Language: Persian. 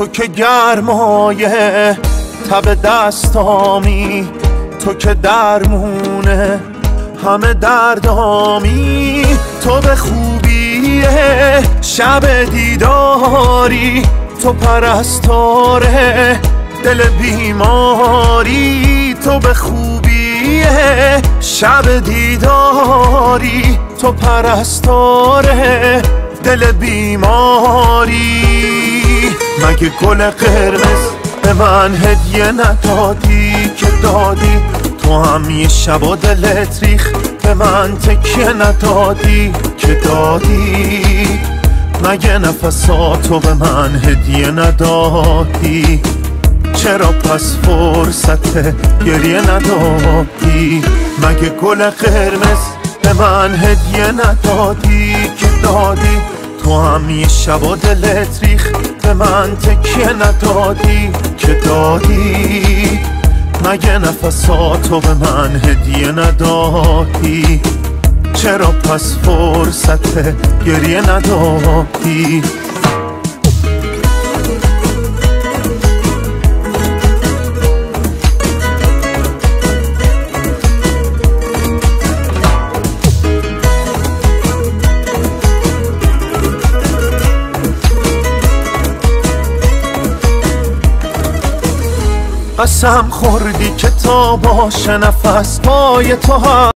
تو که گرمایه تب دستامی، تو که درمونه همه دردامی، تو به خوبی شب دیداری، تو پرستاره دل بیماری، تو به خوبی شب دیداری، تو پرستاره دل بیماری. مگه گل قرمز به من هدیه ندادی که دادی؟ تو هم یه شب دلت ریخ به من تکیه ندادی که دادی؟ مگه نفساتو به من هدیه ندادی؟ چرا پس فرصت گریه ندادی؟ مگه گل قرمز به من هدیه ندادی که دادی؟ تو هم یه شب دلت ریخ به من تکیه ندادی که دادی؟ مگه نفساتو به من هدیه ندادی؟ چرا پس فرصت گریه ندادی؟ قسم خوردی که تا باشه نفس پای تو هم